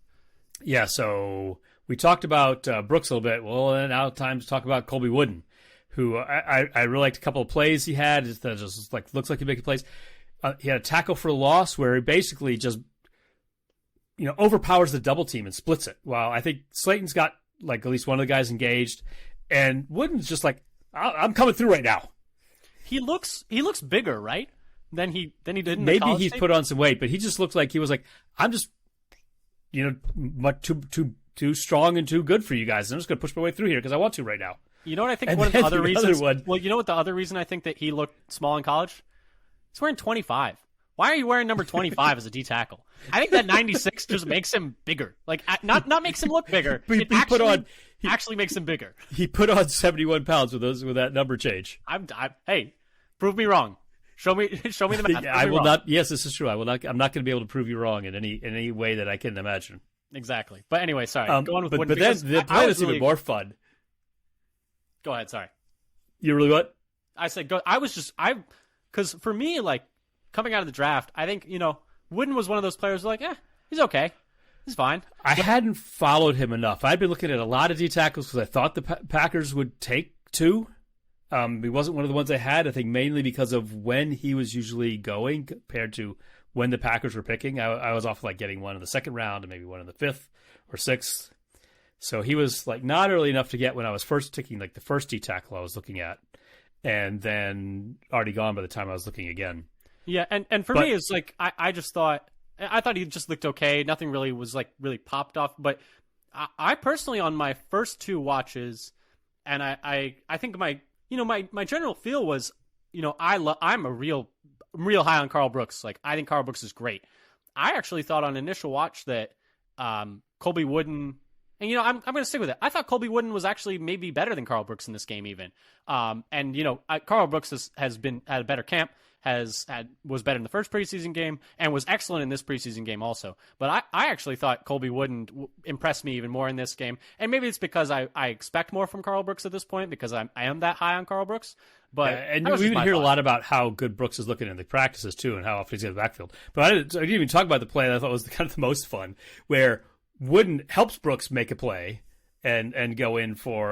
Yeah, so we talked about Brooks a little bit. Well, now time to talk about Colby Wooden, who I really liked a couple of plays he had. It just like looks like he's making plays. He had a tackle for a loss where he basically just overpowers the double team and splits it. While I think Slayton's got like at least one of the guys engaged, and Wooden's just like, I'm coming through right now. He looks bigger, right? Than he did in Maybe the college he's tape? put on some weight, but he just looked like he was like, I'm just much too strong and too good for you guys. I'm just going to push my way through here because I want to right now. You know what I think one of the other reasons? Well, you know what the other reason I think that he looked small in college? He's wearing 25. Why are you wearing number 25 as a D tackle? I think that 96 just makes him bigger. Like not makes him look bigger. It actually makes him bigger. He put on 71 pounds with that number change. Hey, prove me wrong. Show me the math. I will not. Yes, this is true. I will not. I'm not going to be able to prove you wrong in any way that I can imagine. Exactly. But anyway, sorry. Go on with but then the play was even more fun. Go ahead. Sorry. You really what? I said go. Because for me, like coming out of the draft, I think Wooden was one of those players like, he's okay, he's fine. I hadn't followed him enough. I'd been looking at a lot of D tackles because I thought the Packers would take 2. He wasn't one of the ones I had, I think mainly because of when he was usually going compared to when the Packers were picking. I was off like getting one in the 2nd round and maybe one in the 5th or 6th. So he was like not early enough to get when I was first taking like the first D tackle I was looking at, and then already gone by the time I was looking again. Yeah, and for me, it's like I just thought he just looked okay. Nothing really was like really popped off. But I personally, on my first 2 watches, and I think my general feel was, I'm a real high on Carl Brooks. Like I think Carl Brooks is great. I actually thought on initial watch that Colby Wooden, and I'm going to stick with it. I thought Colby Wooden was actually maybe better than Carl Brooks in this game even. Carl Brooks had a better camp. Was better in the first preseason game and was excellent in this preseason game also. But I actually thought Colby Wooden impressed me even more in this game. And maybe it's because I expect more from Carl Brooks at this point because I am that high on Carl Brooks. But and we even hear a lot about how good Brooks is looking in the practices too and how often he's in the backfield. But I didn't even talk about the play that I thought was kind of the most fun, where Wooden helps Brooks make a play and go in for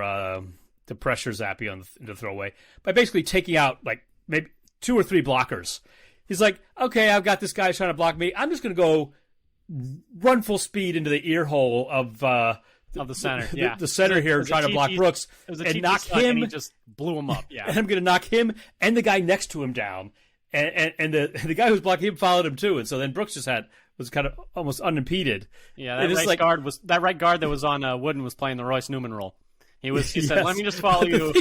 the pressure Zappy on the throwaway by basically taking out like maybe 2 or 3 blockers. He's like, okay, I've got this guy trying to block me. I'm just going to go run full speed into the ear hole of of the center. Yeah, the center here trying to block Brooks and knock him. And he just blew him up. Yeah, and I'm going to knock him and the guy next to him down. And the guy who was blocking him followed him too. And so then Brooks was kind of almost unimpeded. Yeah, that right guard that was on Wooden was playing the Royce Newman role. He said, "Let me just follow you."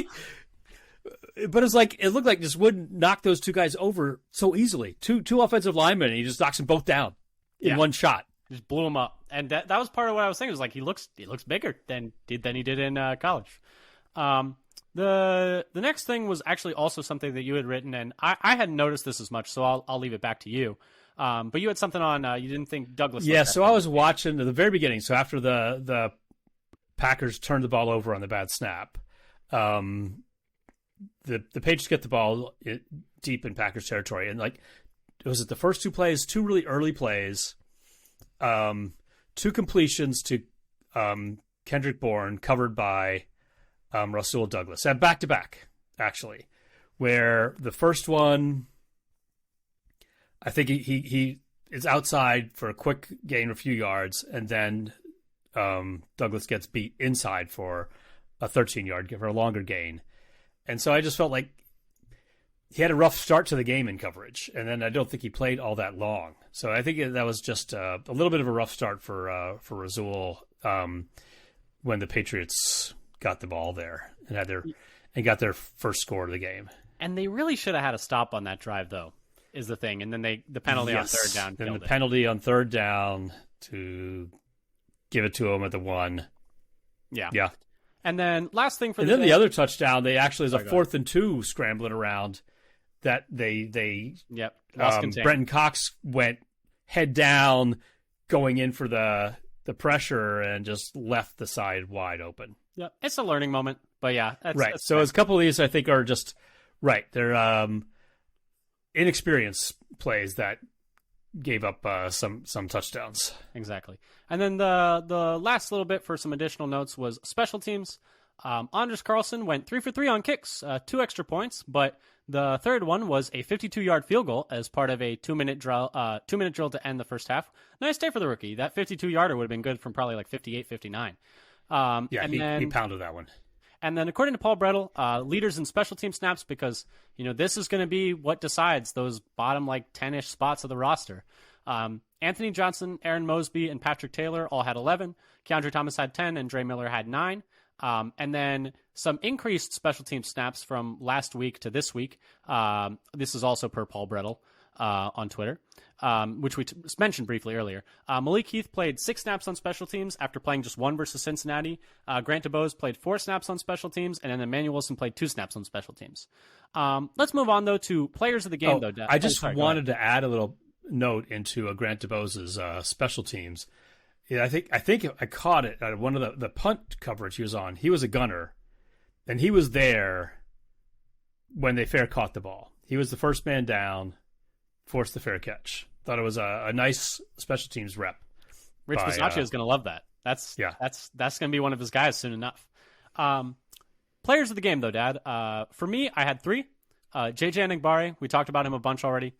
But it looked like just Wooden knocked those two guys over so easily. Two offensive linemen, and he just knocks them both down in one shot. Just blew him up, and that was part of what I was thinking. It was like he looks bigger than he did in college. The next thing was actually also something that you had written, and I hadn't noticed this as much, so I'll leave it back to you. But you had something on. You didn't think Douglas. Yeah, so I was watching at the very beginning. So after the Packers turned the ball over on the bad snap, the Patriots get the ball deep in Packers territory, and was it the first two plays, two really early plays, two completions to Kendrick Bourne covered by Rasul Douglas, and back to back actually, where the first one, I think he is outside for a quick gain of a few yards, and then Douglas gets beat inside for a 13-yard for a longer gain. And so I just felt like he had a rough start to the game in coverage, and then I don't think he played all that long. So I think that was just a little bit of a rough start for Rasul when the Patriots got the ball there and got their first score of the game. And they really should have had a stop on that drive, though, is the thing. And then the penalty on third down. And the penalty on third down to give it to him at the 1. Yeah. And then last thing for the other touchdown, they actually is a 4th and 2 scrambling around that they Brenton Cox went head down going in for the pressure and just left the side wide open. Yeah, it's a learning moment, but yeah, that's so a couple of these I think are just right. They're inexperienced plays that gave up some touchdowns. Exactly. And then the last little bit for some additional notes was special teams. Anders Carlson went 3 for 3 on kicks, 2 extra points, but the third one was a 52-yard field goal as part of a 2-minute drill to end the first half. Nice day for the rookie. That 52-yarder would have been good from probably like 58, 59. He pounded that one. And then according to Paul Brettel, leaders in special team snaps, because this is going to be what decides those bottom 10-ish spots of the roster. Anthony Johnson, Aaron Mosby, and Patrick Taylor all had 11. Keandre Thomas had 10, and Dre Miller had 9. And then some increased special team snaps from last week to this week. This is also per Paul Brettel on Twitter, which we mentioned briefly earlier. Malik Heath played 6 snaps on special teams after playing just 1 versus Cincinnati. Grant DeBose played 4 snaps on special teams, and then Emmanuel Wilson played 2 snaps on special teams. Let's move on, though, to players of the game, though. I just wanted to add a little note into Grant DeBose's special teams. Yeah, I think I caught it at one of the punt coverage he was on. He was a gunner, and he was there when they fair caught the ball. He was the first man down, forced the fair catch. Thought it was a nice special teams rep. Rich Bisaccia is going to love that. That's going to be one of his guys soon enough. Players of the game, though, Dad. For me, I had 3. JJ Enagbare, we talked about him a bunch already.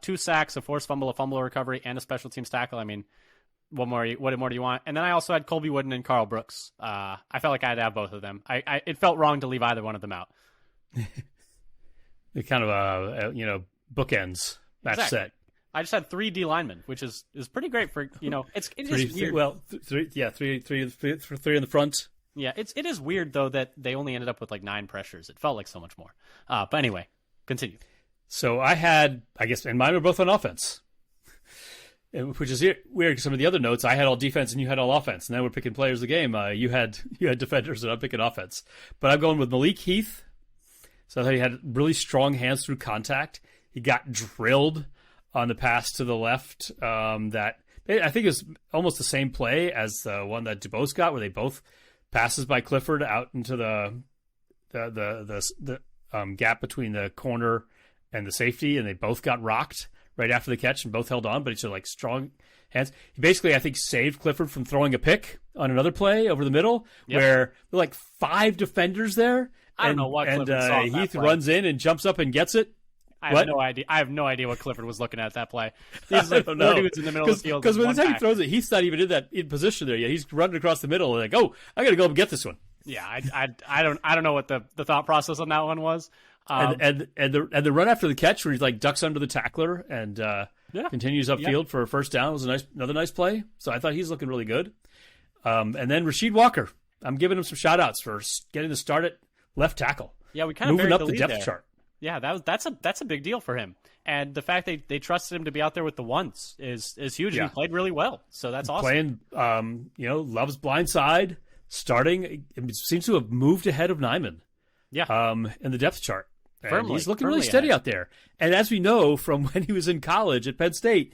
2 sacks, a forced fumble, a fumble recovery, and a special teams tackle. I mean, what more do you want? And then I also had Colby Wooden and Carl Brooks. I felt like I had to have both of them. It felt wrong to leave either one of them out. It kind of bookends that set. I just had 3 D linemen, which is pretty great for it is weird. Well, 3 in the front. Yeah, it is weird though that they only ended up with 9 pressures. It felt like so much more. But anyway, continue. So I had, I guess, and mine were both on offense. Which is weird. Some of the other notes, I had all defense and you had all offense. And now we're picking players of the game. You had defenders and I'm picking offense. But I'm going with Malik Heath. So I thought he had really strong hands through contact. He got drilled on the pass to the left. That I think is almost the same play as the one that DuBose got, where they both passes by Clifford out into the gap between the corner and the safety, and they both got rocked right after the catch and both held on, but it's strong hands. He basically, I think, saved Clifford from throwing a pick on another play over the middle where there were 5 defenders there. I don't know what Clifford saw Heath runs in and jumps up and gets it. I have no idea. I have no idea what Clifford was looking at that play. He's like 4 dudes in the middle of the field. Because by the time he throws it, he's not even in position there yet. He's running across the middle and like, oh, I got to go and get this one. Yeah, I don't know what the thought process on that one was. And the run after the catch where he like ducks under the tackler and continues upfield for a first down was another nice play. So I thought he's looking really good. And then Rasheed Walker, I'm giving him some shout outs for getting the start at left tackle. Yeah, we kind of moving up the lead depth there. chart. Yeah, that's a big deal for him. And the fact they trusted him to be out there with the ones is huge. Yeah. And he played really well, so that's awesome. Playing, loves blind side, starting. It seems to have moved ahead of Nyman. Yeah, in the depth chart. And firmly, he's looking really steady out there. And as we know from when he was in college at Penn State,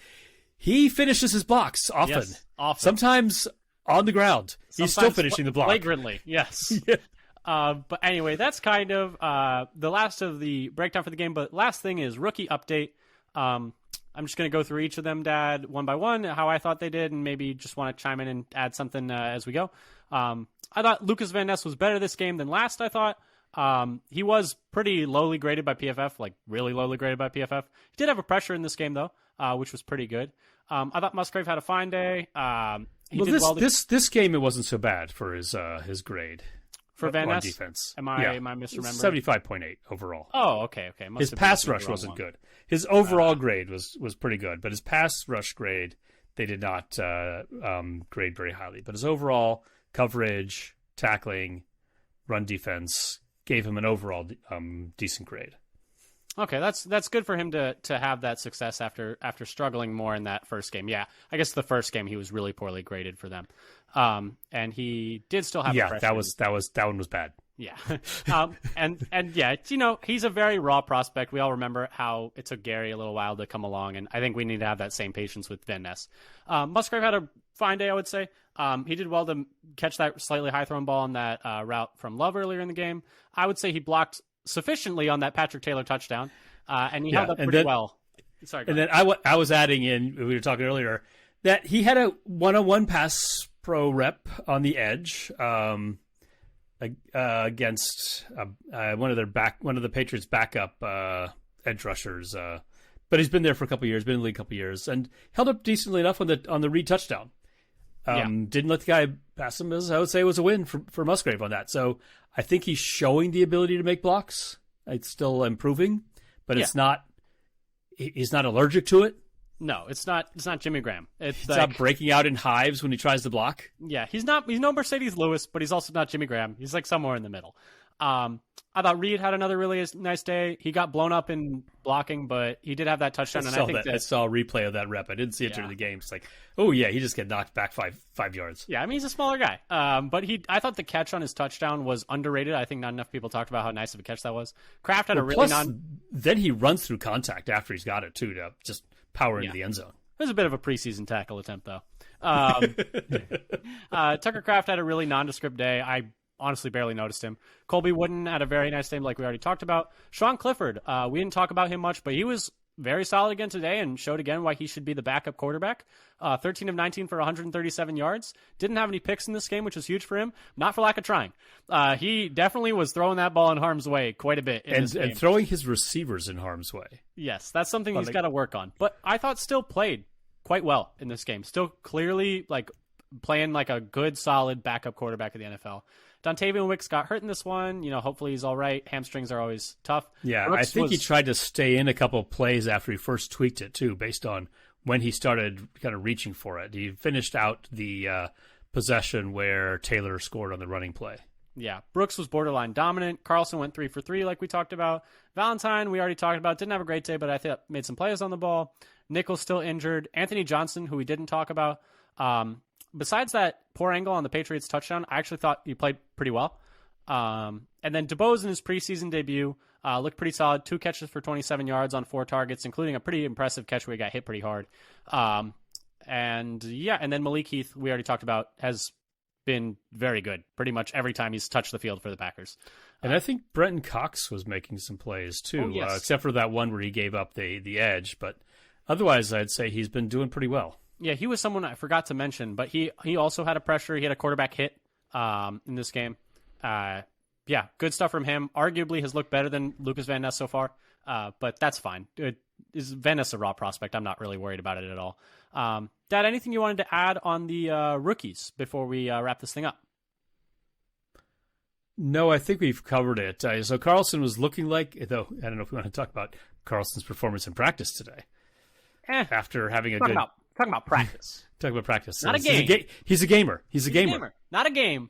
he finishes his blocks often. Yes, often. Sometimes on the ground. He's still finishing the block. Flagrantly, yes. Yeah. But anyway, that's kind of the last of the breakdown for the game. But last thing is rookie update. I'm just going to go through each of them, Dad, one by one, how I thought they did, and maybe just want to chime in and add something as we go. I thought Lucas Van Ness was better this game than last, I thought. He was pretty lowly graded by PFF, like really lowly graded by PFF. He did have a pressure in this game, though, which was pretty good. I thought Musgrave had a fine day. This game, it wasn't so bad for his grade. For Van Ness? Defense. Am I misremembering? 75.8 overall. Oh, okay. His pass rush wasn't good. His overall grade was pretty good, but his pass rush grade, they did not grade very highly. But his overall coverage, tackling, run defense gave him an overall decent grade. Okay, that's good for him to have that success after struggling more in that first game. Yeah, I guess the first game he was really poorly graded for them, and he did still have. Yeah, that one was bad. Yeah, and yeah, he's a very raw prospect. We all remember how it took Gary a little while to come along, and I think we need to have that same patience with Van Ness. Musgrave had a fine day, I would say. He did well to catch that slightly high thrown ball on that route from Love earlier in the game. I would say he blocked sufficiently on that Patrick Taylor touchdown, and he held up pretty well. Sorry, and then I was adding in, we were talking earlier, that he had a one-on-one pass pro rep on the edge against one of the Patriots' backup edge rushers. But he's been there for a couple of years, been in the league a couple of years, and held up decently enough on the Reed touchdown. Didn't let the guy pass him. I would say it was a win for Musgrave on that. So I think he's showing the ability to make blocks. It's still improving, but he's not allergic to it. No, it's not Jimmy Graham. It's not breaking out in hives when he tries to block. Yeah, he's no Mercedes Lewis, but he's also not Jimmy Graham. He's like somewhere in the middle. I thought Reed had another really nice day. He got blown up in blocking, but he did have that touchdown. I saw a replay of that rep. I didn't see it during the game. It's like, oh yeah, he just get knocked back five yards. Yeah, I mean he's a smaller guy. But I thought the catch on his touchdown was underrated. I think not enough people talked about how nice of a catch that was. Kraft had then he runs through contact after he's got it too to just power into the end zone. It was a bit of a preseason tackle attempt though. Tucker Kraft had a really nondescript day. I honestly barely noticed him. Colby Wooden had a very nice game like we already talked about. Sean Clifford, we didn't talk about him much, but he was very solid again today and showed again why he should be the backup quarterback. 13 of 19 for 137 yards. Didn't have any picks in this game, which was huge for him. Not for lack of trying. He definitely was throwing that ball in harm's way quite a bit in this game. And throwing his receivers in harm's way. Yes, that's something he's got to work on. But I thought still played quite well in this game. Still clearly playing like a good, solid backup quarterback of the NFL. Dontavian Wicks got hurt in this one. Hopefully he's all right. Hamstrings are always tough. Yeah, I think he tried to stay in a couple of plays after he first tweaked it, too, based on when he started kind of reaching for it. He finished out the possession where Taylor scored on the running play. Yeah, Brooks was borderline dominant. Carlson went 3 for 3 like we talked about. Valentine, we already talked about. Didn't have a great day, but I think made some plays on the ball. Nichols still injured. Anthony Johnson, who we didn't talk about. Besides that poor angle on the Patriots touchdown, I actually thought he played pretty well. And then DeBose in his preseason debut looked pretty solid. 2 catches for 27 yards on 4 targets, including a pretty impressive catch where he got hit pretty hard. And then Malik Heath, we already talked about, has been very good pretty much every time he's touched the field for the Packers. And I think Brenton Cox was making some plays too, except for that one where he gave up the edge. But otherwise, I'd say he's been doing pretty well. Yeah, he was someone I forgot to mention, but he also had a pressure. He had a quarterback hit in this game. Good stuff from him. Arguably has looked better than Lucas Van Ness so far. But that's fine. Is Venice a raw prospect? I'm not really worried about it at all. Dad, anything you wanted to add on the rookies before we wrap this thing up? No, I think we've covered it. So Carlson was looking like, though I don't know if we want to talk about Carlson's performance in practice today. After having talking about practice. Talking about practice. Not a game. He's a gamer. He's a gamer. Not a game.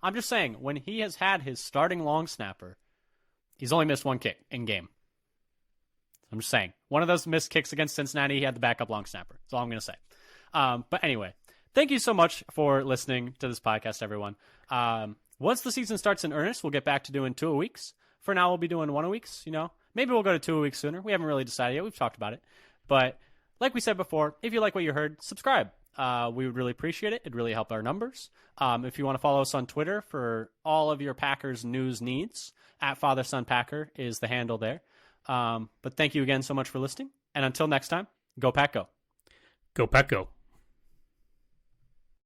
I'm just saying, when he has had his starting long snapper, he's only missed one kick in game. I'm just saying. One of those missed kicks against Cincinnati, he had the backup long snapper. That's all I'm going to say. But anyway, thank you so much for listening to this podcast, everyone. Once the season starts in earnest, we'll get back to doing 2 a weeks. For now, we'll be doing 1 a weeks. Maybe we'll go to 2 a week sooner. We haven't really decided yet. We've talked about it. But like we said before, if you like what you heard, subscribe. We would really appreciate it. It'd really help our numbers. If you want to follow us on Twitter for all of your Packers news needs, @FatherSonPacker is the handle there. But thank you again so much for listening. And until next time, go Pack Go. Go Pack Go.